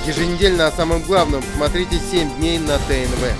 Еженедельно о самом главном смотрите 7 дней на ТНВ.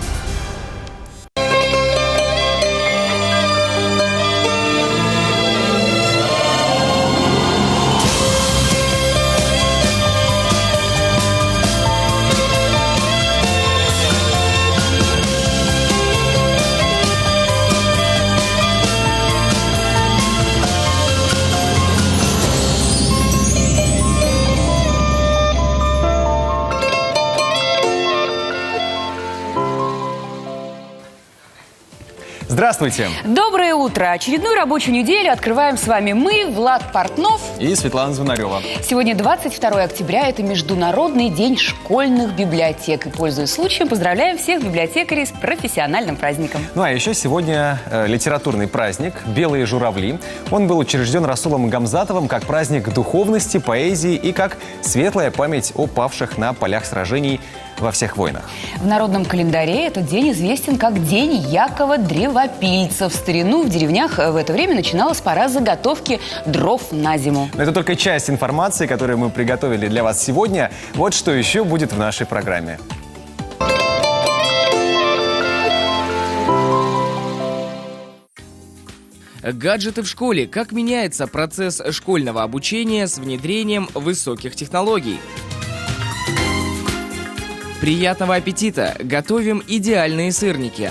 Здравствуйте! Доброе утро! Очередную рабочую неделю открываем с вами мы, Влад Портнов и Светлана Звонарева. Сегодня 22 октября, это Международный день школьных библиотек. И, пользуясь случаем, поздравляем всех библиотекарей с профессиональным праздником. Ну а еще сегодня литературный праздник «Белые журавли». Он был учрежден Расулом Гамзатовым как праздник духовности, поэзии и как светлая память о павших на полях сражений во всех войнах. В народном календаре этот день известен как День Якова Древопильца. В старину в деревнях в это время начиналась пора заготовки дров на зиму. Но это только часть информации, которую мы приготовили для вас сегодня. Вот что еще будет в нашей программе. Гаджеты в школе. Как меняется процесс школьного обучения с внедрением высоких технологий? Приятного аппетита! Готовим идеальные сырники.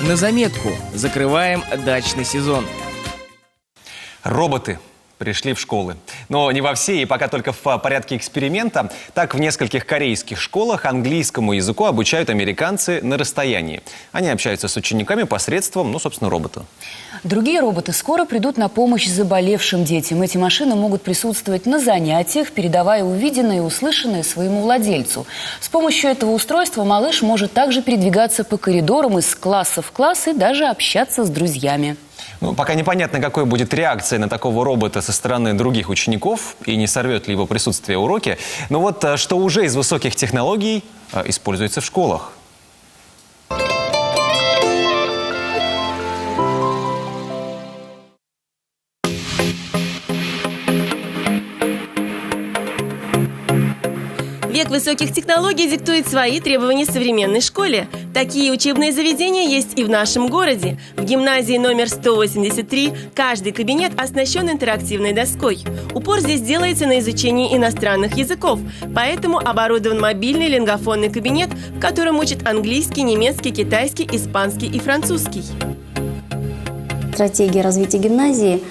На заметку. Закрываем дачный сезон. Роботы пришли в школы. Но не во все и пока только в порядке эксперимента. Так, в нескольких корейских школах английскому языку обучают американцы на расстоянии. Они общаются с учениками посредством, собственно, робота. Другие роботы скоро придут на помощь заболевшим детям. Эти машины могут присутствовать на занятиях, передавая увиденное и услышанное своему владельцу. С помощью этого устройства малыш может также передвигаться по коридорам из класса в класс и даже общаться с друзьями. Пока непонятно, какой будет реакция на такого робота со стороны других учеников и не сорвет ли его присутствие уроки. Но вот что уже из высоких технологий используется в школах. Век высоких технологий диктует свои требования современной школе. Такие учебные заведения есть и в нашем городе. В гимназии номер 183 каждый кабинет оснащен интерактивной доской. Упор здесь делается на изучении иностранных языков, поэтому оборудован мобильный лингофонный кабинет, в котором учат английский, немецкий, китайский, испанский и французский. Стратегия развития гимназии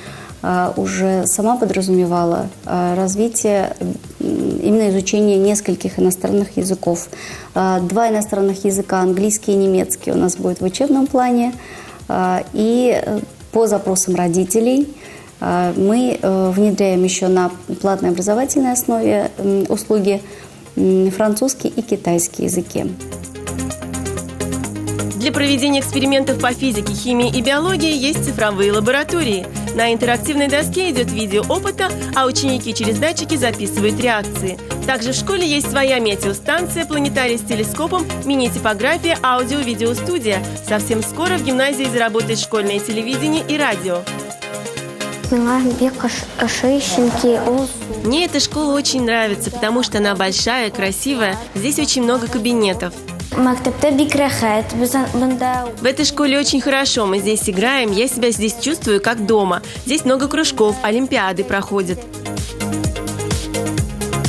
уже сама подразумевала развитие именно изучения нескольких иностранных языков. 2 иностранных языка, английский и немецкий, у нас будет в учебном плане. И по запросам родителей мы внедряем еще на платной образовательной основе услуги французский и китайский языки. Для проведения экспериментов по физике, химии и биологии есть цифровые лаборатории. На интерактивной доске идет видео опыта, а ученики через датчики записывают реакции. Также в школе есть своя метеостанция, планетарий с телескопом, мини-типография, аудио-видеостудия. Совсем скоро в гимназии заработает школьное телевидение и радио. Мне эта школа очень нравится, потому что она большая, красивая. Здесь очень много кабинетов. В этой школе очень хорошо, мы здесь играем, я себя здесь чувствую как дома. Здесь много кружков, олимпиады проходят.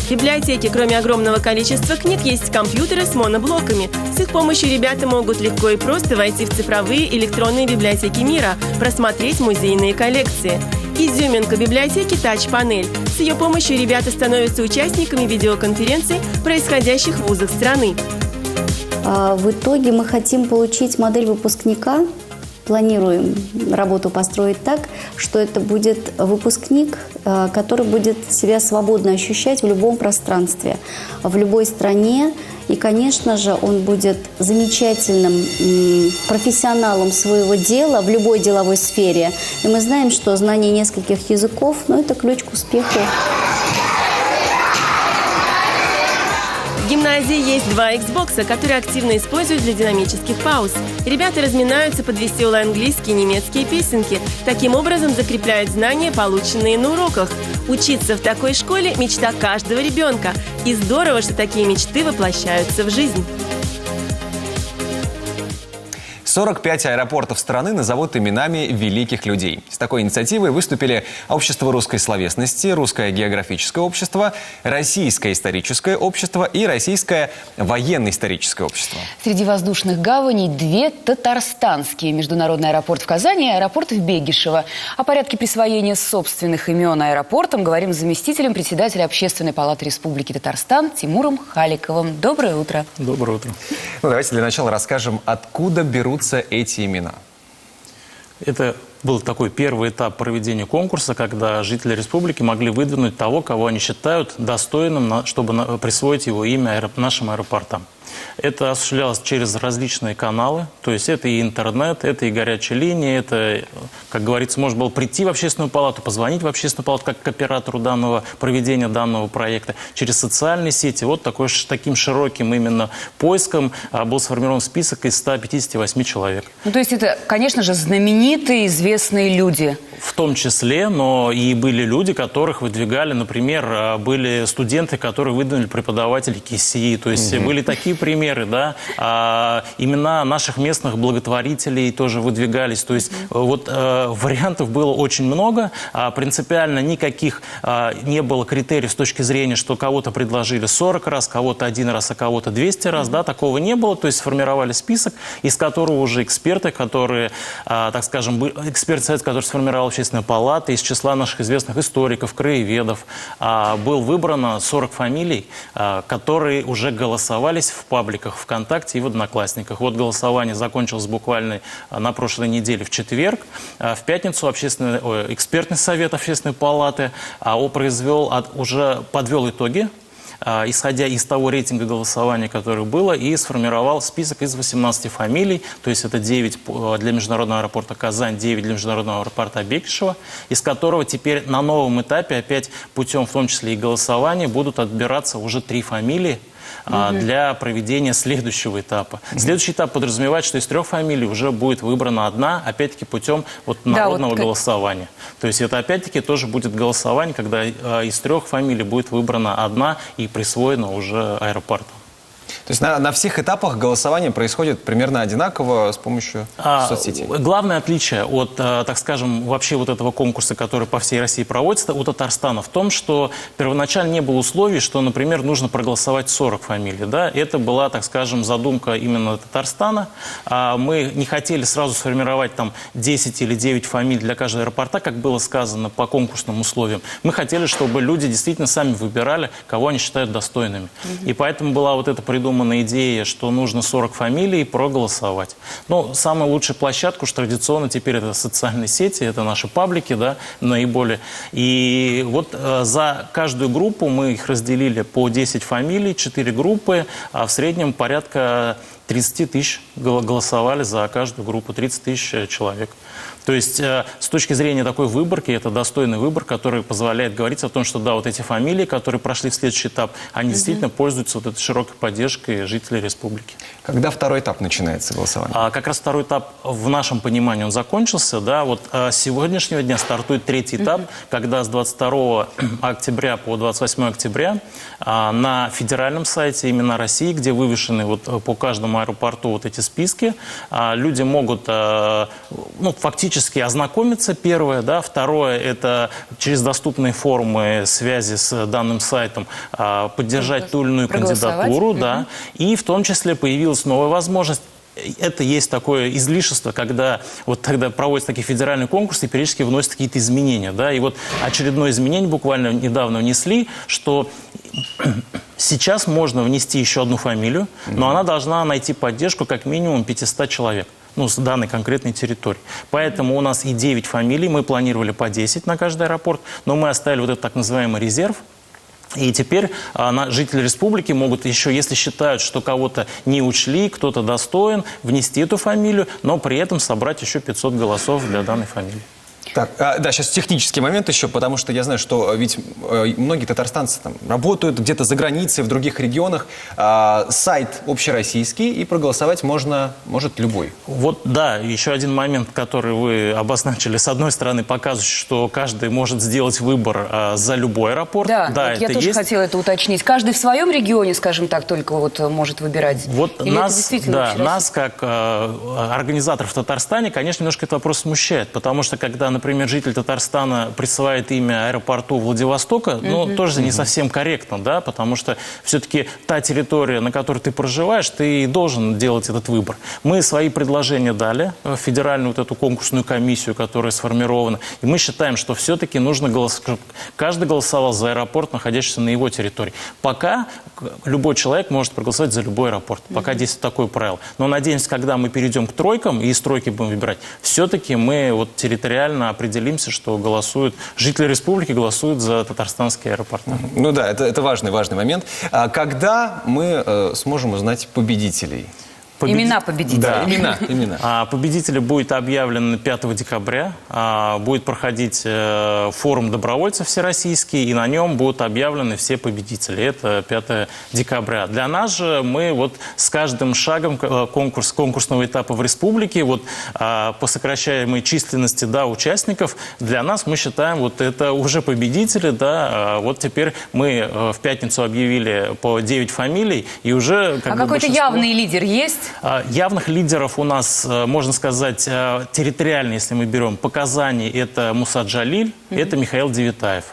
В библиотеке, кроме огромного количества книг, есть компьютеры с моноблоками. С их помощью ребята могут легко и просто войти в цифровые электронные библиотеки мира, просмотреть музейные коллекции. Изюминка библиотеки – тач-панель. С ее помощью ребята становятся участниками видеоконференций, происходящих в вузах страны. В итоге мы хотим получить модель выпускника, планируем работу построить так, что это будет выпускник, который будет себя свободно ощущать в любом пространстве, в любой стране. И, конечно же, он будет замечательным профессионалом своего дела в любой деловой сфере. И мы знаем, что знание нескольких языков – это ключ к успеху. В гимназии есть 2 Xbox, которые активно используют для динамических пауз. Ребята разминаются под веселые английские и немецкие песенки. Таким образом закрепляют знания, полученные на уроках. Учиться в такой школе – мечта каждого ребенка. И здорово, что такие мечты воплощаются в жизнь. 45 аэропортов страны назовут именами великих людей. С такой инициативой выступили Общество русской словесности, Русское географическое общество, Российское историческое общество и Российское военно-историческое общество. Среди воздушных гаваней 2 татарстанские. Международный аэропорт в Казани и аэропорт в Бегишево. О порядке присвоения собственных имен аэропортам говорим с заместителем председателя Общественной палаты Республики Татарстан Тимуром Халиковым. Доброе утро. Доброе утро. Ну, давайте для начала расскажем, откуда берутся эти имена. Это был такой первый этап проведения конкурса, когда жители республики могли выдвинуть того, кого они считают достойным, чтобы присвоить его имя нашим аэропортам. Это осуществлялось через различные каналы, то есть это и интернет, это и горячая линия, это, как говорится, можно было прийти в общественную палату, позвонить в общественную палату как к оператору проведения данного проекта, через социальные сети. Вот таким широким именно поиском был сформирован список из 158 человек. Ну, то есть это, конечно же, знаменитые, известные люди. В том числе, но и были люди, которых выдвигали, например, были студенты, которые выдвинули преподаватели КИСИ, то есть были такие примеры, да, имена наших местных благотворителей тоже выдвигались, то есть вот вариантов было очень много, принципиально никаких не было критериев с точки зрения, что кого-то предложили 40 раз, кого-то 1 раз, а кого-то 200 раз, да, такого не было, то есть сформировали список, из которого уже эксперты, которые, так скажем, эксперт совет, который сформировал Общественная палата, из числа наших известных историков, краеведов, был выбрано 40 фамилий, которые уже голосовались в пабликах ВКонтакте и в Одноклассниках. Вот голосование закончилось буквально на прошлой неделе в четверг. В пятницу экспертный совет Общественной палаты уже подвел итоги, исходя из того рейтинга голосования, которое было, и сформировал список из 18 фамилий, то есть это 9 для международного аэропорта Казань, 9 для международного аэропорта Бекишево, из которого теперь на новом этапе, опять путем в том числе и голосования, будут отбираться уже 3 фамилии для проведения следующего этапа. Следующий этап подразумевает, что из 3 фамилий уже будет выбрана 1, опять-таки путем народного голосования. То есть это опять-таки тоже будет голосование, когда из 3 фамилий будет выбрана 1 и присвоена уже аэропорту. То есть на всех этапах голосование происходит примерно одинаково с помощью соцсетей? Главное отличие от, так скажем, вообще вот этого конкурса, который по всей России проводится, у Татарстана в том, что первоначально не было условий, что, например, нужно проголосовать 40 фамилий. Да? Это была, так скажем, задумка именно Татарстана. Мы не хотели сразу сформировать там 10 или 9 фамилий для каждого аэропорта, как было сказано по конкурсным условиям. Мы хотели, чтобы люди действительно сами выбирали, кого они считают достойными. И поэтому была вот эта придумана идея, что нужно 40 фамилий и проголосовать. Но самая лучшая площадка уж традиционно теперь это социальные сети, это наши паблики, да, наиболее. И вот за каждую группу мы их разделили по 10 фамилий, 4 группы, а в среднем порядка 30 тысяч голосовали за каждую группу, 30 тысяч человек. То есть с точки зрения такой выборки, это достойный выбор, который позволяет говорить о том, что да, вот эти фамилии, которые прошли в следующий этап, они действительно пользуются вот этой широкой поддержкой жителей республики. Когда второй этап начинается голосование? Как раз второй этап в нашем понимании он закончился. Да, вот с сегодняшнего дня стартует 3-й этап, когда с 22 октября по 28 октября на федеральном сайте именно России, где вывешены вот по каждому аэропорту вот эти списки, люди могут фактически ознакомиться, первое, да, второе, это через доступные формы связи с данным сайтом поддержать ту или иную кандидатуру, да, и в том числе появилась новая возможность. Это есть такое излишество, когда вот тогда проводятся такие федеральные конкурсы и периодически вносят какие-то изменения, да, и вот очередное изменение буквально недавно внесли, что сейчас можно внести еще одну фамилию, но она должна найти поддержку как минимум 500 человек. С данной конкретной территории. Поэтому у нас и 9 фамилий, мы планировали по 10 на каждый аэропорт, но мы оставили вот этот так называемый резерв. И теперь жители республики могут еще, если считают, что кого-то не учли, кто-то достоин, внести эту фамилию, но при этом собрать еще 500 голосов для данной фамилии. Так, да, сейчас технический момент еще, потому что я знаю, что ведь многие татарстанцы там работают где-то за границей, в других регионах. Сайт общероссийский, и проголосовать может любой. Вот, да, еще один момент, который вы обозначили. С одной стороны, показывает, что каждый может сделать выбор за любой аэропорт. Да, вот я тоже хотела это уточнить. Каждый в своем регионе, скажем так, только вот может выбирать. Вот Или это действительно нас, как организаторов в Татарстане, конечно, немножко этот вопрос смущает, потому что, когда, например, житель Татарстана присваивает имя аэропорту Владивостока, ну, тоже не совсем корректно, да, потому что все-таки та территория, на которой ты проживаешь, ты должен делать этот выбор. Мы свои предложения дали в федеральную вот эту конкурсную комиссию, которая сформирована, и мы считаем, что все-таки нужно чтобы каждый голосовал за аэропорт, находящийся на его территории. Пока любой человек может проголосовать за любой аэропорт, пока действует такое правило. Но надеемся, когда мы перейдем к тройкам и из тройки будем выбирать, все-таки мы вот территориально определимся, что жители республики голосуют за татарстанские аэропорты. Ну да, это важный момент. Когда мы сможем узнать победителей? Имена победителей. Да, имена. Победители будет объявлен 5 декабря. Будет проходить форум добровольцев всероссийский, и на нем будут объявлены все победители. Это 5 декабря. Для нас же мы вот с каждым шагом конкурсного этапа в республике, вот по сокращаемой численности, да, участников, для нас мы считаем, вот это уже победители, да. Вот теперь мы в пятницу объявили по 9 фамилий, и уже какой-то явный лидер есть? Явных лидеров у нас, можно сказать, территориально, если мы берем по Казани, это Муса Джалиль, это Михаил Девитаев.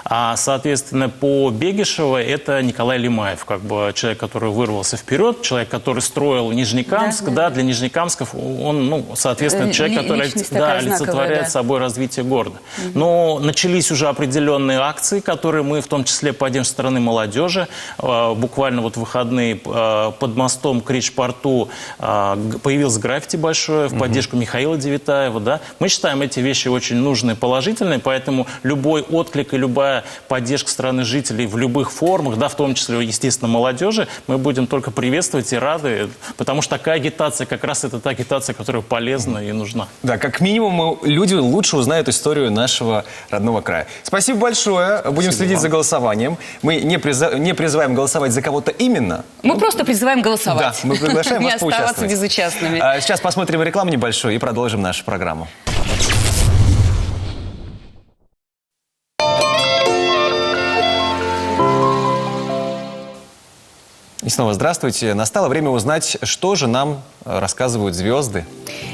А, соответственно, по Бегишево это Николай Лимаев, как бы человек, который вырвался вперед, человек, который строил Нижнекамск, для Нижнекамсков он, ну, соответственно, человек, который олицетворяет собой развитие города. Но начались уже определенные акции, которые мы в том числе поддерживаем со стороны молодежи. Буквально вот в выходные под мостом к Речь-порту появилось граффити большое в поддержку Михаила Девитаева. Да. Мы считаем эти вещи очень нужные, положительные, поэтому любой отклик и любая поддержка стороны жителей в любых формах, да, в том числе, естественно, молодежи, мы будем только приветствовать и рады, потому что такая агитация, как раз это та агитация, которая полезна и нужна. Да, как минимум люди лучше узнают историю нашего родного края. Спасибо большое. Будем следить за голосованием. Мы не призываем голосовать за кого-то именно. Мы просто призываем голосовать. Да, мы приглашаем вас поучаствовать. Не оставаться безучастными. Сейчас посмотрим рекламу небольшую и продолжим нашу программу. И снова здравствуйте. Настало время узнать, что же нам рассказывают звезды.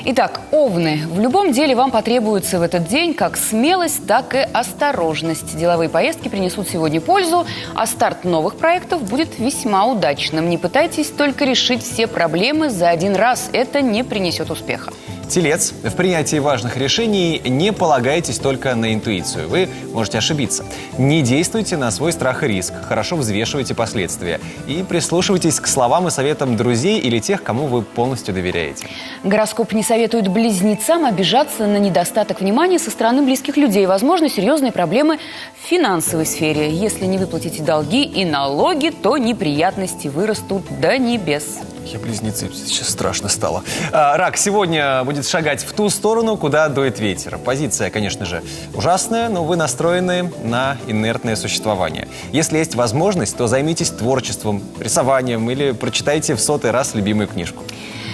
Итак, овны. В любом деле вам потребуется в этот день как смелость, так и осторожность. Деловые поездки принесут сегодня пользу, а старт новых проектов будет весьма удачным. Не пытайтесь только решить все проблемы за один раз. Это не принесет успеха. Телец. В принятии важных решений не полагайтесь только на интуицию. Вы можете ошибиться. Не действуйте на свой страх и риск. Хорошо взвешивайте последствия. И прислушивайтесь к словам и советам друзей или тех, кому вы полностью доверяете. Гороскоп не советует близнецам обижаться на недостаток внимания со стороны близких людей. Возможно, серьезные проблемы в финансовой сфере. Если не выплатите долги и налоги, то неприятности вырастут до небес. Я близнецы, сейчас страшно стало. Рак сегодня будет шагать в ту сторону, куда дует ветер. Позиция, конечно же, ужасная, но вы настроены на инертное существование. Если есть возможность, то займитесь творчеством, рисованием или прочитайте в 100-й раз любимую книжку.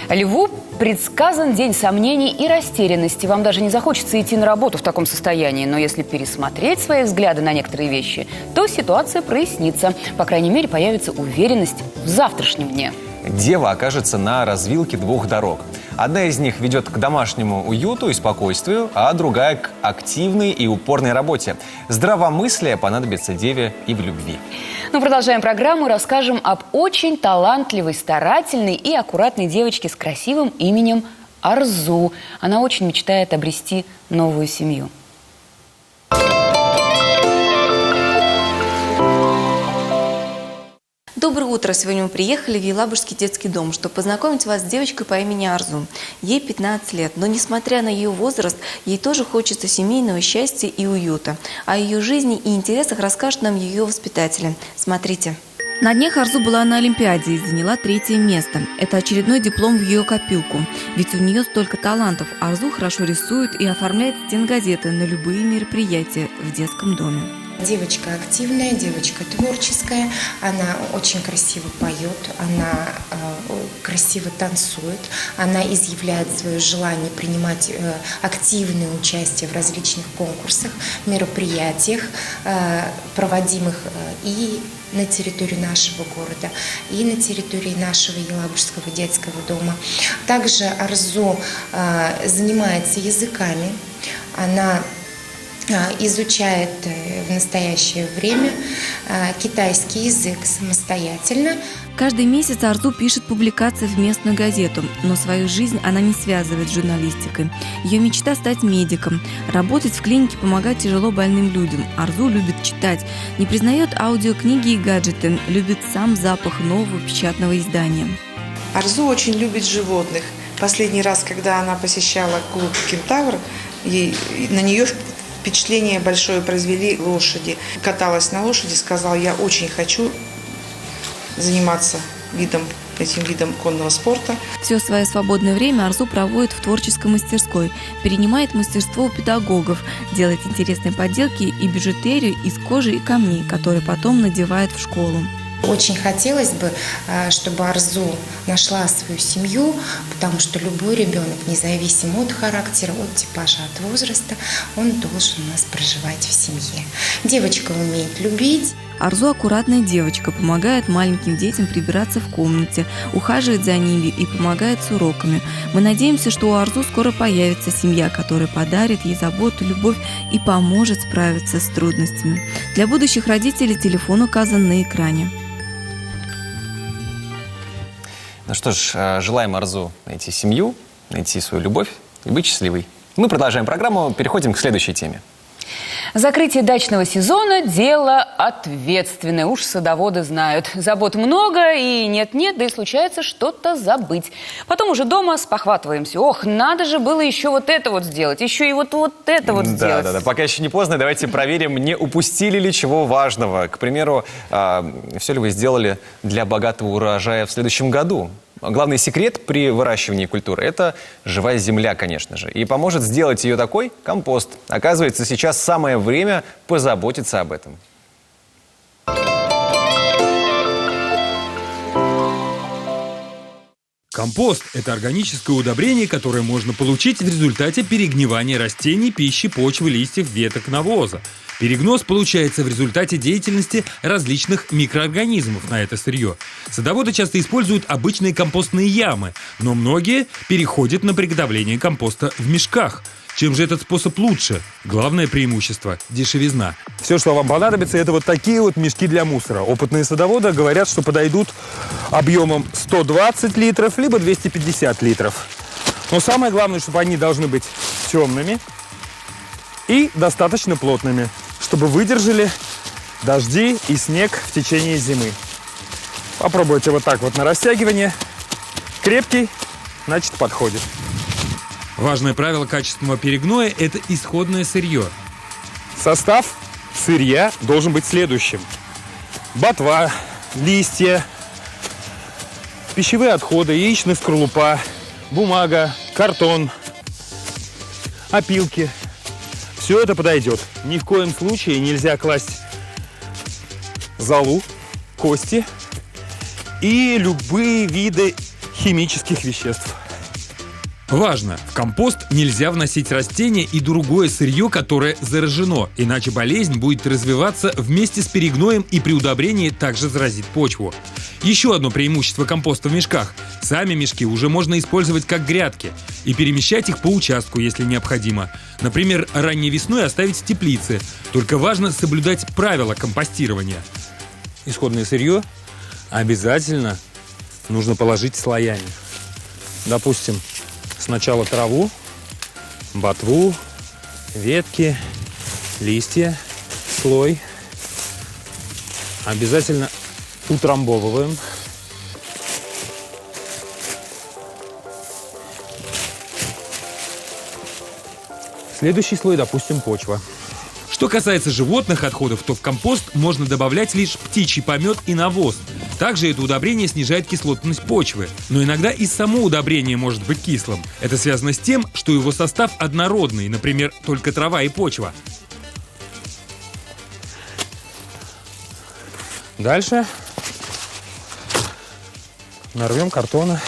Льву предсказан день сомнений и растерянности. Вам даже не захочется идти на работу в таком состоянии. Но если пересмотреть свои взгляды на некоторые вещи, то ситуация прояснится. По крайней мере, появится уверенность в завтрашнем дне. Дева окажется на развилке двух дорог. Одна из них ведет к домашнему уюту и спокойствию, а другая к активной и упорной работе. Здравомыслие понадобится Деве и в любви. Ну, продолжаем программу и расскажем об очень талантливой, старательной и аккуратной девочке с красивым именем Арзу. Она очень мечтает обрести новую семью. Доброе утро! Сегодня мы приехали в Елабужский детский дом, чтобы познакомить вас с девочкой по имени Арзу. Ей 15 лет, но несмотря на ее возраст, ей тоже хочется семейного счастья и уюта. О ее жизни и интересах расскажут нам ее воспитатели. Смотрите. На днях Арзу была на Олимпиаде и заняла 3-е место. Это очередной диплом в ее копилку. Ведь у нее столько талантов. Арзу хорошо рисует и оформляет стенгазеты на любые мероприятия в детском доме. Девочка активная, девочка творческая, она очень красиво поет, она красиво танцует, она изъявляет свое желание принимать активное участие в различных конкурсах, мероприятиях, проводимых и на территории нашего города, и на территории нашего Елабужского детского дома. Также Арзу занимается языками, она изучает в настоящее время китайский язык самостоятельно. Каждый месяц Арзу пишет публикации в местную газету, но свою жизнь она не связывает с журналистикой. Ее мечта – стать медиком. Работать в клинике помогать тяжело больным людям. Арзу любит читать, не признает аудиокниги и гаджеты, любит сам запах нового печатного издания. Арзу очень любит животных. Последний раз, когда она посещала клуб «Кентавр», на нее впечатление большое произвели лошади. Каталась на лошади, сказала: я очень хочу заниматься этим видом конного спорта. Все свое свободное время Арзу проводит в творческой мастерской, перенимает мастерство у педагогов, делает интересные поделки и бижутерию из кожи и камней, которые потом надевает в школу. Очень хотелось бы, чтобы Арзу нашла свою семью, потому что любой ребенок, независимо от характера, от типажа, от возраста, он должен у нас проживать в семье. Девочка умеет любить. Арзу аккуратная девочка, помогает маленьким детям прибираться в комнате, ухаживает за ними и помогает с уроками. Мы надеемся, что у Арзу скоро появится семья, которая подарит ей заботу, любовь и поможет справиться с трудностями. Для будущих родителей телефон указан на экране. Ну что ж, желаем Арзу найти семью, найти свою любовь и быть счастливой. Мы продолжаем программу, переходим к следующей теме. Закрытие дачного сезона – дело ответственное. Уж садоводы знают. Забот много, и нет-нет, да и случается что-то забыть. Потом уже дома спохватываемся. Ох, надо же было еще вот это вот сделать, еще и вот это вот сделать. Да. Пока еще не поздно, давайте проверим, не упустили ли чего важного. К примеру, все ли вы сделали для богатого урожая в следующем году? Главный секрет при выращивании культуры – это живая земля, конечно же. И поможет сделать ее такой компост. Оказывается, сейчас самое время позаботиться об этом. Компост – это органическое удобрение, которое можно получить в результате перегнивания растений, пищи, почвы, листьев, веток, навоза. Перегноз получается в результате деятельности различных микроорганизмов на это сырье. Садоводы часто используют обычные компостные ямы, но многие переходят на приготовление компоста в мешках. Чем же этот способ лучше? Главное преимущество – дешевизна. Все, что вам понадобится, это вот такие вот мешки для мусора. Опытные садоводы говорят, что подойдут объемом 120 литров, либо 250 литров. Но самое главное, чтобы они должны быть темными и достаточно плотными, чтобы выдержали дожди и снег в течение зимы. Попробуйте вот так вот на растягивание. Крепкий, значит, подходит. Важное правило качественного перегноя – это исходное сырье. Состав сырья должен быть следующим. Ботва, листья, пищевые отходы, яичная скорлупа, бумага, картон, опилки. Все это подойдет. Ни в коем случае нельзя класть золу, кости и любые виды химических веществ. Важно! В компост нельзя вносить растения и другое сырье, которое заражено, иначе болезнь будет развиваться вместе с перегноем и при удобрении также заразит почву. Еще одно преимущество компоста в мешках – сами мешки уже можно использовать как грядки и перемещать их по участку, если необходимо. Например, ранней весной оставить в теплице. Только важно соблюдать правила компостирования. Исходное сырье обязательно нужно положить слоями. Допустим, сначала траву, ботву, ветки, листья, слой. Обязательно утрамбовываем. Следующий слой, допустим, почва. Что касается животных отходов, то в компост можно добавлять лишь птичий помет и навоз. Также это удобрение снижает кислотность почвы. Но иногда и само удобрение может быть кислым. Это связано с тем, что его состав однородный, например, только трава и почва. Дальше нарвем картона.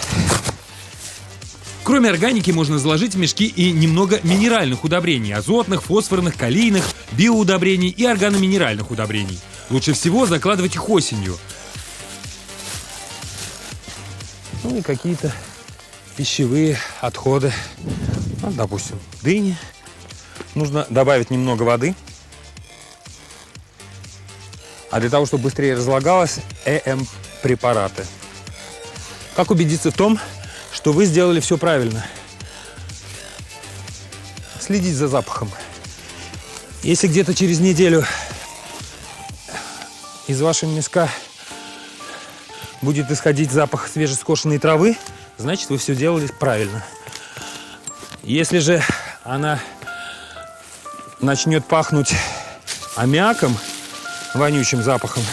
Кроме органики можно заложить в мешки и немного минеральных удобрений – азотных, фосфорных, калийных, биоудобрений и органоминеральных удобрений. Лучше всего закладывать их осенью. Ну и какие-то пищевые отходы. Ну, допустим, дыни. Нужно добавить немного воды. А для того, чтобы быстрее разлагалось, ЭМ-препараты. Как убедиться в том, что вы сделали все правильно? Следить за запахом. Если где-то через неделю из вашего мешка будет исходить запах свежескошенной травы, значит, вы все делали правильно. Если же она начнет пахнуть аммиаком, вонючим запахом,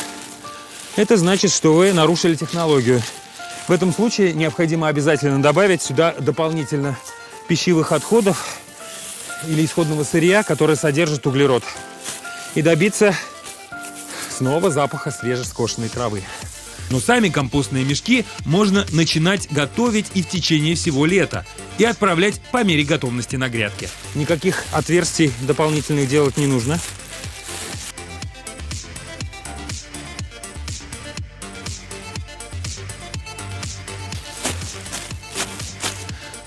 это значит, что вы нарушили технологию. В этом случае необходимо обязательно добавить сюда дополнительно пищевых отходов или исходного сырья, которое содержит углерод, и добиться снова запаха свежескошенной травы. Но сами компостные мешки можно начинать готовить и в течение всего лета и отправлять по мере готовности на грядке. Никаких отверстий дополнительных делать не нужно.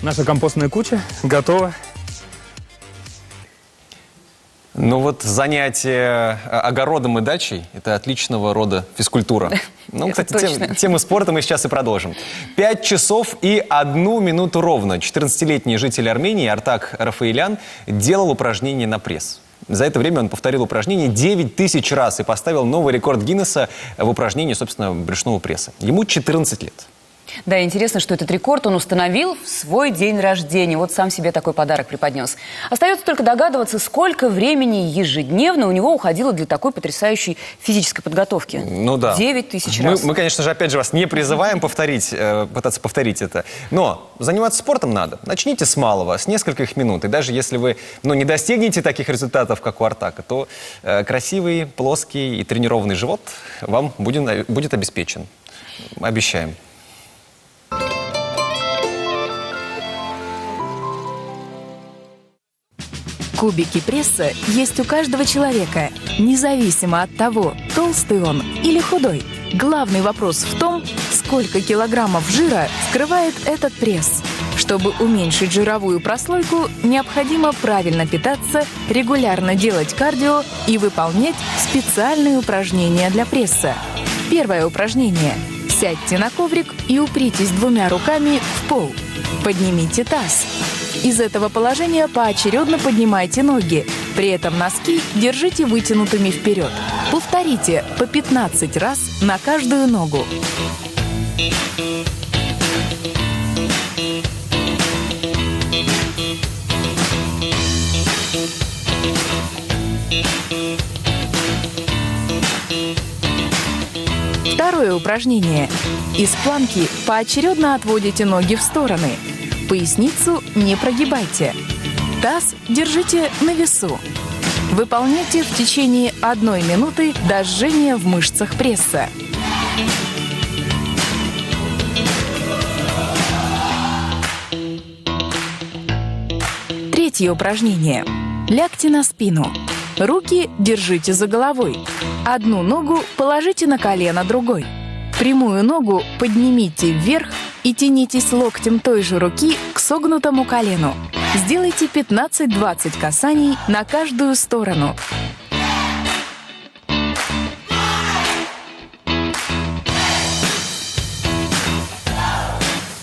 Наша компостная куча готова. Ну вот занятие огородом и дачей – это отличного рода физкультура. Ну, кстати, тему спорта мы сейчас и продолжим. 5 часов и 1 минуту ровно 14-летний житель Армении Артак Рафаэлян делал упражнения на пресс. За это время он повторил упражнение 9000 раз и поставил новый рекорд Гиннесса в упражнении, собственно, брюшного пресса. Ему 14 лет. Да, интересно, что этот рекорд он установил в свой день рождения. Вот сам себе такой подарок преподнес. Остается только догадываться, сколько времени ежедневно у него уходило для такой потрясающей физической подготовки. Ну да. 9000 раз. Мы, конечно же, опять же, вас не призываем пытаться повторить это. Но заниматься спортом надо. Начните с малого, с нескольких минут. И даже если вы не достигнете таких результатов, как у Артака, то красивый, плоский и тренированный живот вам будет обеспечен. Обещаем. Кубики пресса есть у каждого человека, независимо от того, толстый он или худой. Главный вопрос в том, сколько килограммов жира скрывает этот пресс. Чтобы уменьшить жировую прослойку, необходимо правильно питаться, регулярно делать кардио и выполнять специальные упражнения для пресса. Первое упражнение. Сядьте на коврик и упритесь 2 руками в пол. Поднимите таз. Из этого положения поочередно поднимайте ноги. При этом носки держите вытянутыми вперед. Повторите по 15 раз на каждую ногу. Второе упражнение. Из планки поочередно отводите ноги в стороны. Поясницу не прогибайте. Таз держите на весу. Выполняйте в течение 1 минуты до жжения в мышцах пресса. Третье упражнение. Лягте на спину. Руки держите за головой. Одну ногу положите на колено другой. Прямую ногу поднимите вверх и тянитесь локтем той же руки к согнутому колену. Сделайте 15-20 касаний на каждую сторону.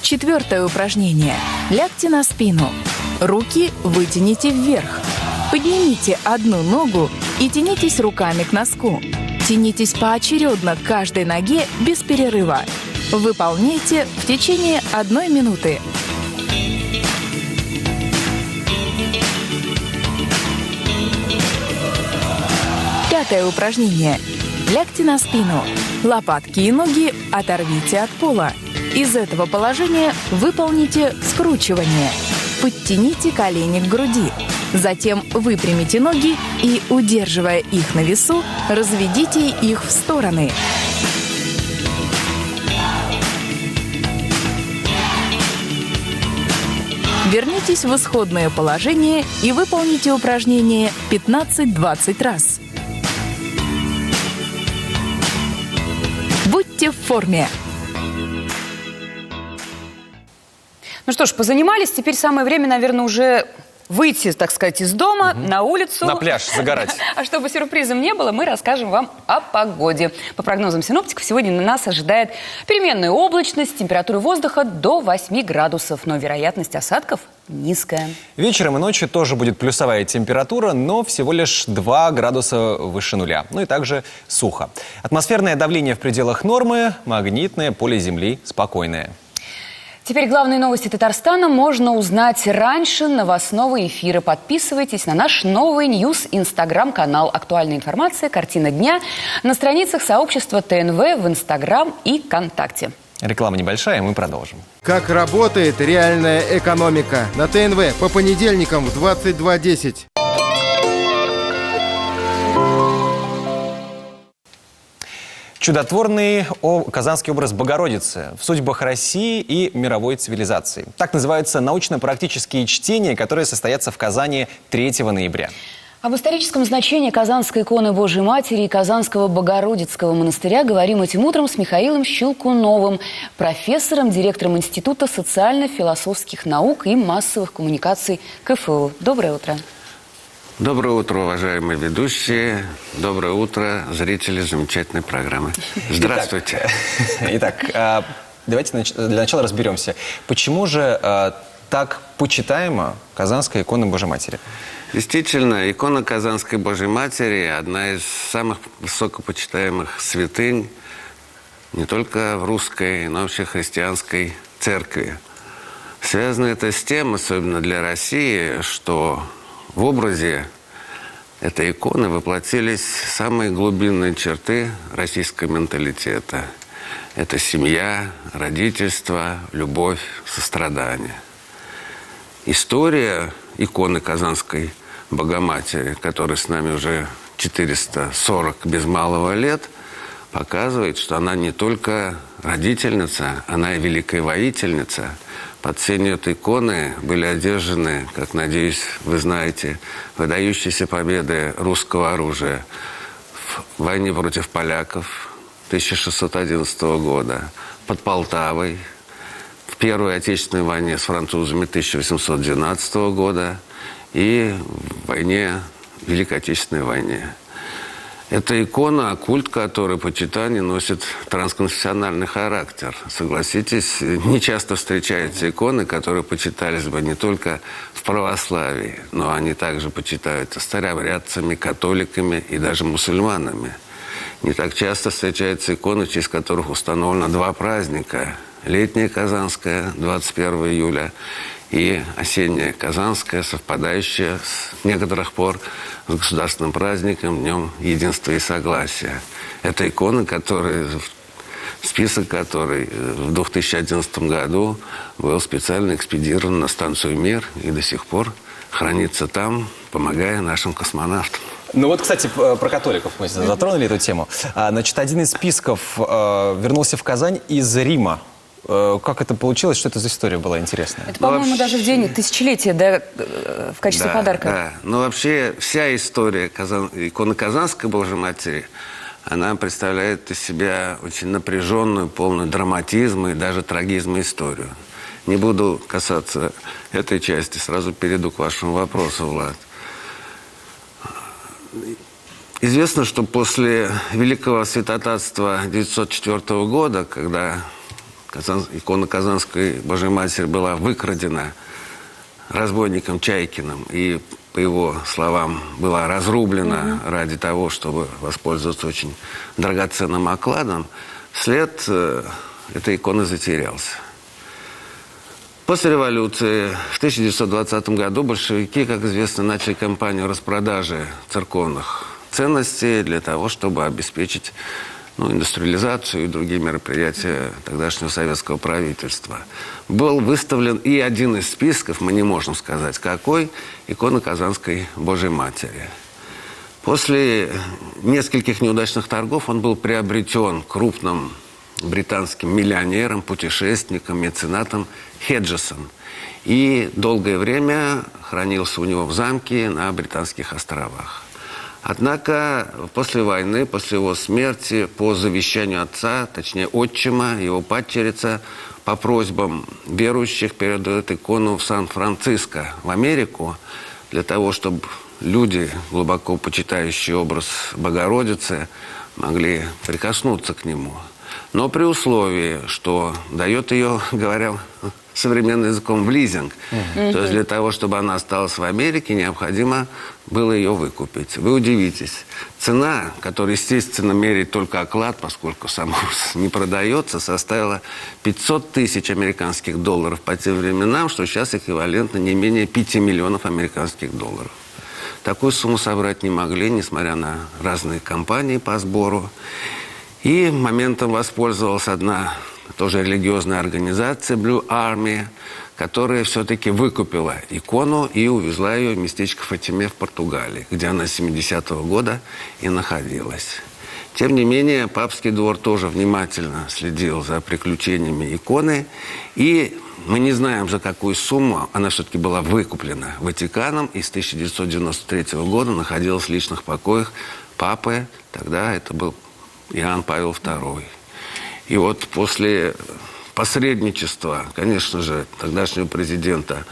Четвертое упражнение. Лягте на спину. Руки вытяните вверх. Поднимите одну ногу и тянитесь руками к носку. Тянитесь поочередно к каждой ноге без перерыва. Выполняйте в течение 1 минуты. 5-е упражнение. Лягте на спину. Лопатки и ноги оторвите от пола. Из этого положения выполните скручивание. Подтяните колени к груди. Затем выпрямите ноги и, удерживая их на весу, разведите их в стороны. Вернитесь в исходное положение и выполните упражнение 15-20 раз. Будьте в форме. Ну что ж, позанимались. Теперь самое время, наверное, уже выйти, так сказать, из дома на улицу. На пляж загорать. А чтобы сюрпризом не было, мы расскажем вам о погоде. По прогнозам синоптиков, сегодня на нас ожидает переменная облачность, температура воздуха до 8 градусов, но вероятность осадков низкая. Вечером и ночью тоже будет плюсовая температура, но всего лишь 2 градуса выше нуля. Ну и также сухо. Атмосферное давление в пределах нормы, магнитное поле Земли спокойное. Теперь главные новости Татарстана можно узнать раньше новостного эфира. Подписывайтесь на наш новый News Instagram-канал. Актуальная информация, картина дня на страницах сообщества ТНВ в Инстаграм и ВКонтакте. Реклама небольшая, мы продолжим. Как работает реальная экономика? На ТНВ по понедельникам в 22:10. Чудотворный казанский образ Богородицы в судьбах России и мировой цивилизации. Так называются научно-практические чтения, которые состоятся в Казани 3 ноября. Об историческом значении Казанской иконы Божьей Матери и Казанского Богородицкого монастыря говорим этим утром с Михаилом Щелкуновым, профессором, директором Института социально-философских наук и массовых коммуникаций КФУ. Доброе утро. Доброе утро, уважаемые ведущие. Доброе утро, зрители замечательной программы. Здравствуйте. Итак, давайте для начала разберемся. Почему же так почитаема Казанская икона Божьей Матери? Действительно, икона Казанской Божьей Матери – одна из самых высокопочитаемых святынь не только в русской, но и вообще христианской церкви. Связано это с тем, особенно для России, что в образе этой иконы воплотились самые глубинные черты российского менталитета. Это семья, родительство, любовь, сострадание. История иконы Казанской Богоматери, которая с нами уже 440 без малого лет, показывает, что она не только родительница, она и великая воительница. Под сенью этой иконы были одержаны, как, надеюсь, вы знаете, выдающиеся победы русского оружия в войне против поляков 1611 года, под Полтавой, в Первой Отечественной войне с французами 1812 года и в войне, Великой Отечественной войне. Эта икона, культ которой почитание носит трансконфессиональный характер. Согласитесь, не часто встречаются иконы, которые почитались бы не только в православии, но они также почитаются старообрядцами, католиками и даже мусульманами. Не так часто встречаются иконы, в честь которых установлено 2 праздника. Летняя Казанская, 21 июля, и осенняя Казанская, совпадающая с некоторых пор с государственным праздником, Днем Единства и Согласия. Это икона, список которой в 2011 году был специально экспедирован на станцию «Мир» и до сих пор хранится там, помогая нашим космонавтам. Ну вот, кстати, про католиков мы затронули эту тему. Значит, один из списков вернулся в Казань из Рима. Как это получилось? Что это за история была интересная? Это, по-моему, даже в день тысячелетия, да, в качестве подарка. Да, но вообще вся история иконы Казанской Божьей Матери, она представляет из себя очень напряженную, полную драматизма и даже трагизма историю. Не буду касаться этой части, сразу перейду к вашему вопросу, Влад. Известно, что после Великого Святотатства 1904 года, когда икона Казанской Божьей Матери была выкрадена разбойником Чайкиным и, по его словам, была разрублена ради того, чтобы воспользоваться очень драгоценным окладом, след этой иконы затерялся. После революции в 1920 году большевики, как известно, начали кампанию распродажи ценностей для того, чтобы обеспечить индустриализацию и другие мероприятия тогдашнего советского правительства. Был выставлен и один из списков, мы не можем сказать какой, икона Казанской Божьей Матери. После нескольких неудачных торгов он был приобретен крупным британским миллионером, путешественником, меценатом Хеджесом. И долгое время хранился у него в замке на Британских островах. Однако после войны, после его смерти, по завещанию отца, точнее отчима, его падчерица, по просьбам верующих передает икону в Сан-Франциско, в Америку, для того, чтобы люди, глубоко почитающие образ Богородицы, могли прикоснуться к нему. Но при условии, что дает ее, говоря современным языком, в лизинг. То есть для того, чтобы она осталась в Америке, необходимо было ее выкупить. Вы удивитесь. Цена, которую, естественно, меряет только оклад, поскольку сам не продается, составила 500 тысяч американских долларов по тем временам, что сейчас эквивалентно не менее 5 миллионов американских долларов. Такую сумму собрать не могли, несмотря на разные кампании по сбору. И моментом воспользовалась одна тоже религиозная организация Blue Army, которая все-таки выкупила икону и увезла ее в местечко Фатиме в Португалии, где она с 70-го года и находилась. Тем не менее, папский двор тоже внимательно следил за приключениями иконы, и мы не знаем, за какую сумму она все-таки была выкуплена Ватиканом и с 1993 года находилась в личных покоях папы, тогда это был Иоанн Павел II. И вот после посредничества, конечно же, тогдашнего президента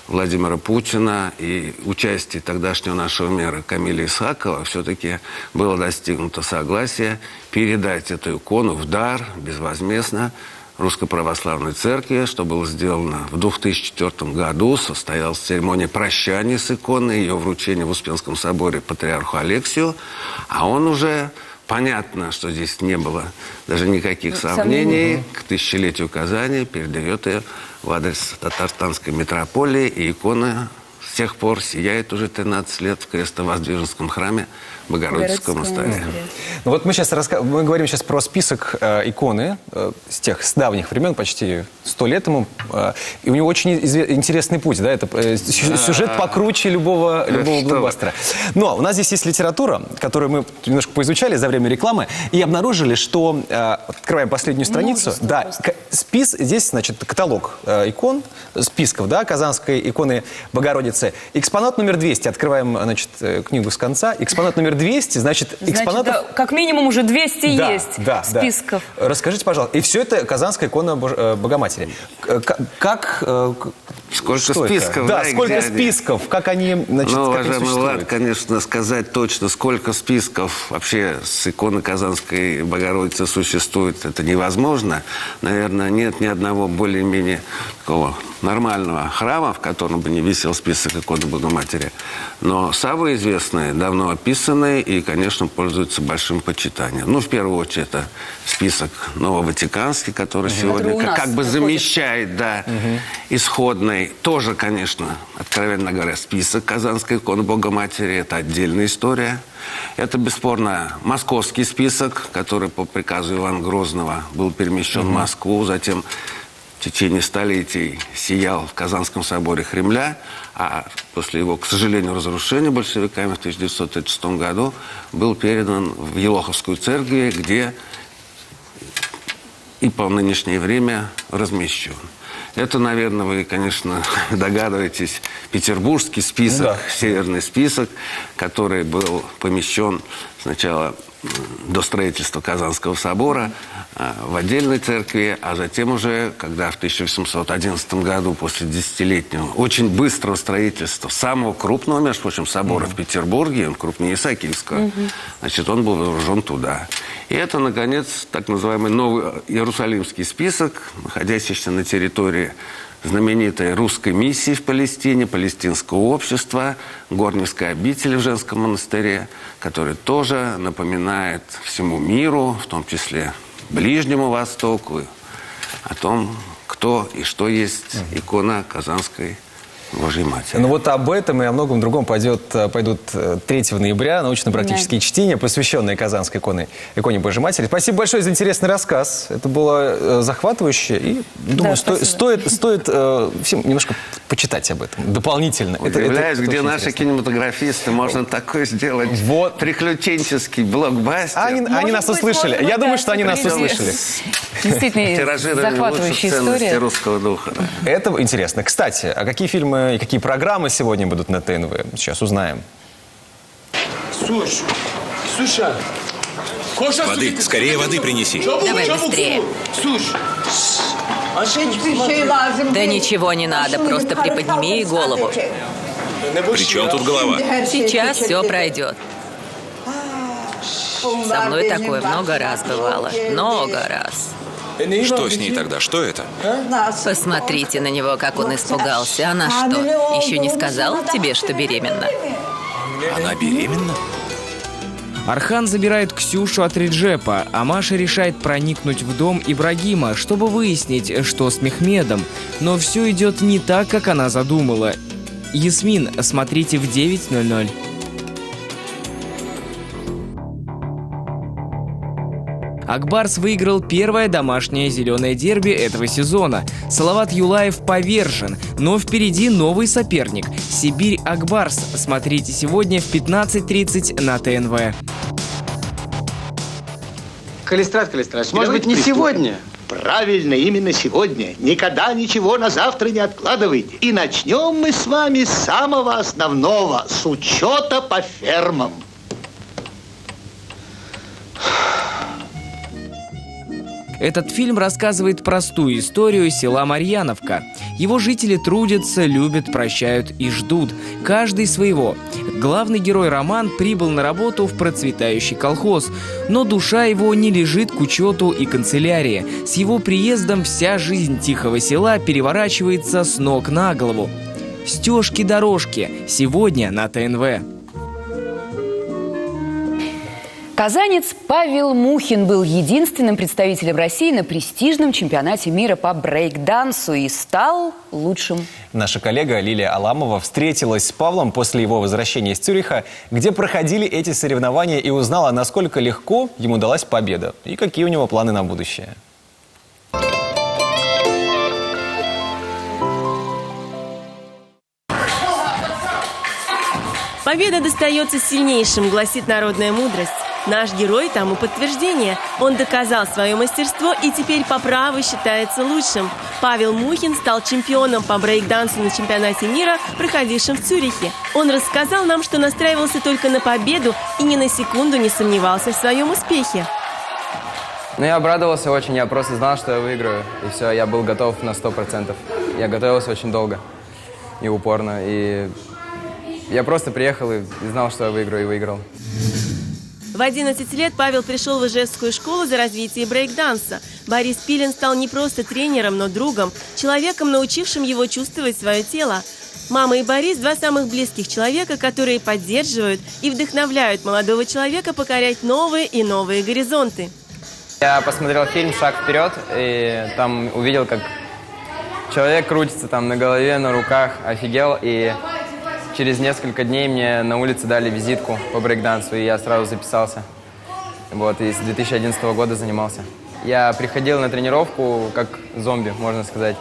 Владимира Путина и участия тогдашнего нашего мэра Камиля Исхакова все-таки было достигнуто согласие передать эту икону в дар безвозмездно Русской Православной Церкви, что было сделано в 2004 году. Состоялась церемония прощания с иконой, ее вручение в Успенском соборе патриарху Алексию, а он уже... Понятно, что здесь не было даже никаких сомнений. К тысячелетию Казани передает ее в адрес татарстанской митрополии. И икона с тех пор сияет уже 13 лет в Крестовоздвиженском храме Богородицкого монастыря. Ну вот мы говорим сейчас про список иконы с давних времен, почти 100 лет ему. И у него очень интересный путь, да, это сюжет покруче любого блокбастера. Но у нас здесь есть литература, которую мы немножко поизучали за время рекламы, и обнаружили, что, открываем последнюю страницу, да, здесь, значит, каталог икон, списков, да, Казанской иконы Богородицы. Экспонат номер 200, открываем, значит, книгу с конца, экспонат номер 200, значит, экспонатов... Да, как минимум уже 200 есть списков. Да. Расскажите, пожалуйста. И все это Казанская икона Богоматери. Как... Сколько списков? Да, сколько списков? Как они, значит, ну, как они уважаемый существуют? Влад, конечно, сказать точно, сколько списков вообще с иконы Казанской Богородицы существует, это невозможно. Наверное, нет ни одного более-менее такого нормального храма, в котором бы не висел список иконы Богоматери. Но самые известные, давно описанные и, конечно, пользуются большим почитанием. Ну, в первую очередь, это список Нововатиканский, который сегодня как бы замещает, исходный. Тоже, конечно, откровенно говоря, список Казанской иконы Богоматери. Это отдельная история. Это, бесспорно, московский список, который по приказу Ивана Грозного был перемещен в Москву, затем в течение столетий сиял в Казанском соборе Кремля, а после его, к сожалению, разрушения большевиками в 1936 году был передан в Елоховскую церковь, где и по нынешнее время размещен. Это, наверное, вы, конечно, догадываетесь, петербургский список, северный список, который был помещен сначала до строительства Казанского собора в отдельной церкви, а затем уже, когда в 1811 году, после десятилетнего, очень быстрого строительства самого крупного, между прочим, собора в Петербурге, он крупнее Исаакиевского, значит, он был вооружен туда. И это, наконец, так называемый новый Иерусалимский список, находящийся на территории знаменитой русской миссии в Палестине, палестинского общества, Горневской обители в женском монастыре, который тоже напоминает всему миру, в том числе Ближнему Востоку, о том, кто и что есть икона Казанской Божьей Матери. Ну вот об этом и о многом другом пойдут 3 ноября научно-практические чтения, посвященные Казанской иконе Божьей Матери. Спасибо большое за интересный рассказ. Это было захватывающе. И, думаю, стоит всем немножко почитать об этом дополнительно. Удивляюсь, это где очень наши интересно. кинематографисты. Можно такой сделать приключенческий блокбастер. Они нас услышали. Я думаю, что они нас услышали. Действительно, захватывающая история. Русского духа. Это интересно. Кстати, а какие фильмы и какие программы сегодня будут на ТНВ? Сейчас узнаем. Слушай, воды, скорее воды принеси. Давай быстрее. Да ничего не надо, просто приподними ей голову. При чем тут голова? Сейчас все пройдет. Со мной такое много раз бывало. Много раз. Что с ней тогда? Что это? Посмотрите на него, как он испугался. Она что, еще не сказала тебе, что беременна? Она беременна? Архан забирает Ксюшу от Реджепа, а Маша решает проникнуть в дом Ибрагима, чтобы выяснить, что с Мехмедом. Но все идет не так, как она задумала. Ясмин, смотрите в 9:00. Акбарс выиграл первое домашнее зеленое дерби этого сезона. Салават Юлаев повержен, но впереди новый соперник – Сибирь Акбарс. Смотрите сегодня в 15:30 на ТНВ. Калистрат, может быть, не сегодня? Правильно, именно сегодня. Никогда ничего на завтра не откладывайте. И начнем мы с вами с самого основного, с учета по фермам. Этот фильм рассказывает простую историю села Марьяновка. Его жители трудятся, любят, прощают и ждут. Каждый своего. Главный герой Роман прибыл на работу в процветающий колхоз, но душа его не лежит к учету и канцелярии. С его приездом вся жизнь тихого села переворачивается с ног на голову. «Стежки-дорожки» сегодня на ТНВ. Казанец Павел Мухин был единственным представителем России на престижном чемпионате мира по брейк-дансу и стал лучшим. Наша коллега Лилия Аламова встретилась с Павлом после его возвращения из Цюриха, где проходили эти соревнования, и узнала, насколько легко ему далась победа и какие у него планы на будущее. Победа достается сильнейшим, гласит народная мудрость. Наш герой тому подтверждение. Он доказал свое мастерство и теперь по праву считается лучшим. Павел Мухин стал чемпионом по брейк-дансу на чемпионате мира, проходившем в Цюрихе. Он рассказал нам, что настраивался только на победу и ни на секунду не сомневался в своем успехе. Ну, я обрадовался очень, я просто знал, что я выиграю. И все, я был готов на 100%. Я готовился очень долго и упорно. И я просто приехал и знал, что я выиграю, и выиграл. В 11 лет Павел пришел в Ижевскую школу за развитие брейк-данса. Борис Пилин стал не просто тренером, но другом, человеком, научившим его чувствовать свое тело. Мама и Борис – два самых близких человека, которые поддерживают и вдохновляют молодого человека покорять новые и новые горизонты. Я посмотрел фильм «Шаг вперед» и там увидел, как человек крутится там на голове, на руках, офигел. И через несколько дней мне на улице дали визитку по брейк-дансу, и я сразу записался. Вот, и с 2011 года занимался. Я приходил на тренировку как зомби, можно сказать.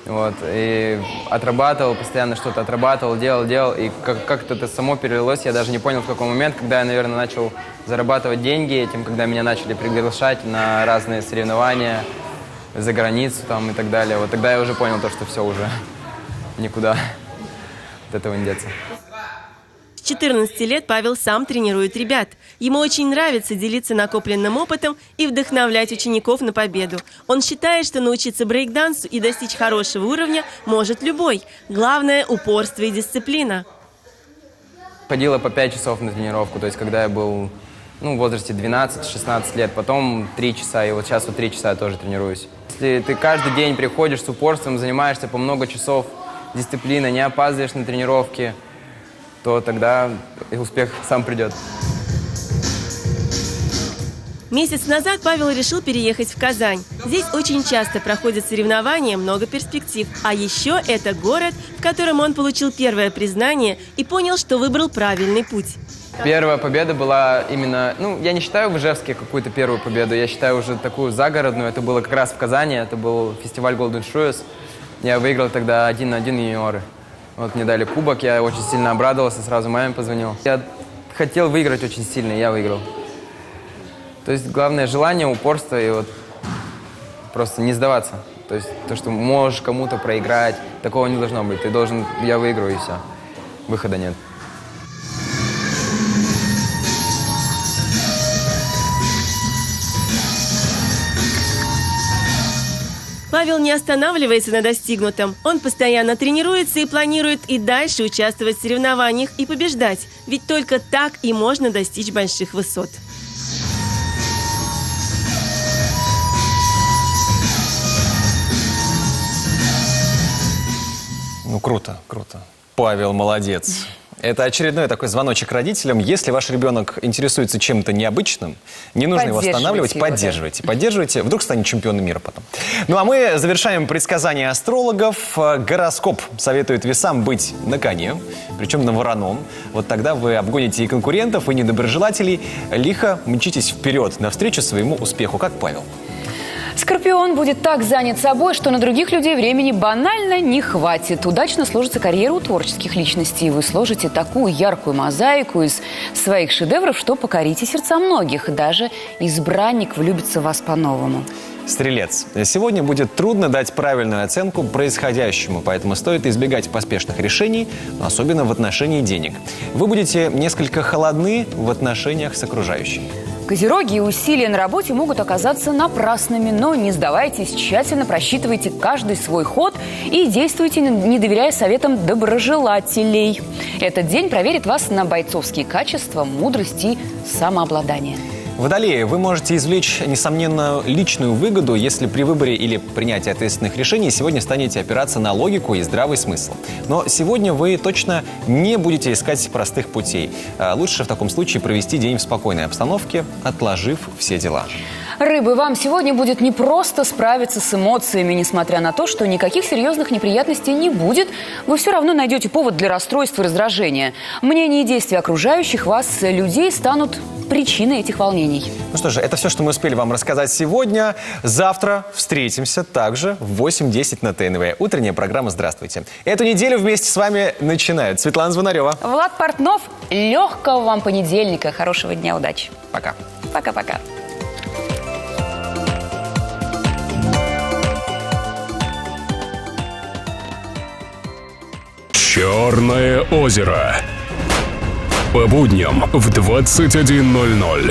Вот, и отрабатывал, постоянно что-то отрабатывал, делал. И как-то это само перелилось, я даже не понял, в какой момент, когда я, наверное, начал зарабатывать деньги этим, когда меня начали приглашать на разные соревнования за границу там, и так далее. Вот тогда я уже понял то, что все уже никуда от этого не деться. С 14 лет Павел сам тренирует ребят. Ему очень нравится делиться накопленным опытом и вдохновлять учеников на победу. Он считает, что научиться брейк-дансу и достичь хорошего уровня может любой. Главное – упорство и дисциплина. Ходила по 5 часов на тренировку, то есть когда я был в возрасте 12-16 лет, потом 3 часа, и вот сейчас 3 часа я тоже тренируюсь. Если ты каждый день приходишь с упорством, занимаешься по много часов, дисциплина, не опаздываешь на тренировки, то тогда и успех сам придет. Месяц назад Павел решил переехать в Казань. Здесь очень часто проходят соревнования, много перспектив. А еще это город, в котором он получил первое признание и понял, что выбрал правильный путь. Первая победа была именно, я не считаю в Ижевске какую-то первую победу, я считаю уже такую загородную. Это было как раз в Казани, это был фестиваль Golden Shoes. Я выиграл тогда 1 на 1 юниоры. Вот мне дали кубок, я очень сильно обрадовался, сразу маме позвонил. Я хотел выиграть очень сильно, и я выиграл. То есть главное желание, упорство и вот просто не сдаваться. То есть то, что можешь кому-то проиграть, такого не должно быть. Ты должен, я выиграю и все. Выхода нет. Павел не останавливается на достигнутом. Он постоянно тренируется и планирует и дальше участвовать в соревнованиях и побеждать. Ведь только так и можно достичь больших высот. Круто, круто. Павел молодец. Это очередной такой звоночек родителям. Если ваш ребенок интересуется чем-то необычным, не нужно его останавливать, поддерживайте. Поддерживайте, вдруг станет чемпионом мира потом. Ну а мы завершаем предсказания астрологов. Гороскоп советует весам быть на коне, причем на вороном. Вот тогда вы обгоните и конкурентов, и недоброжелателей. Лихо мчитесь вперед, навстречу своему успеху, как Павел. Скорпион будет так занят собой, что на других людей времени банально не хватит. Удачно сложится карьера у творческих личностей. Вы сложите такую яркую мозаику из своих шедевров, что покорите сердца многих. Даже избранник влюбится в вас по-новому. Стрелец. Сегодня будет трудно дать правильную оценку происходящему, поэтому стоит избегать поспешных решений, особенно в отношении денег. Вы будете несколько холодны в отношениях с окружающими. Козероги и усилия на работе могут оказаться напрасными, но не сдавайтесь, тщательно просчитывайте каждый свой ход и действуйте, не доверяя советам доброжелателей. Этот день проверит вас на бойцовские качества, мудрость и самообладание. Водолеи, вы можете извлечь, несомненно, личную выгоду, если при выборе или принятии ответственных решений сегодня станете опираться на логику и здравый смысл. Но сегодня вы точно не будете искать простых путей. Лучше в таком случае провести день в спокойной обстановке, отложив все дела. Рыбы, вам сегодня будет непросто справиться с эмоциями, несмотря на то, что никаких серьезных неприятностей не будет. Вы все равно найдете повод для расстройства и раздражения. Мнение и действия окружающих вас людей станут причиной этих волнений. Ну что же, это все, что мы успели вам рассказать сегодня. Завтра встретимся также в 8:10 на ТНВ. Утренняя программа «Здравствуйте». Эту неделю вместе с вами начинают Светлана Звонарева, Влад Портнов. Легкого вам понедельника. Хорошего дня, удачи. Пока. Пока-пока. «Черное озеро». По будням в 21:00.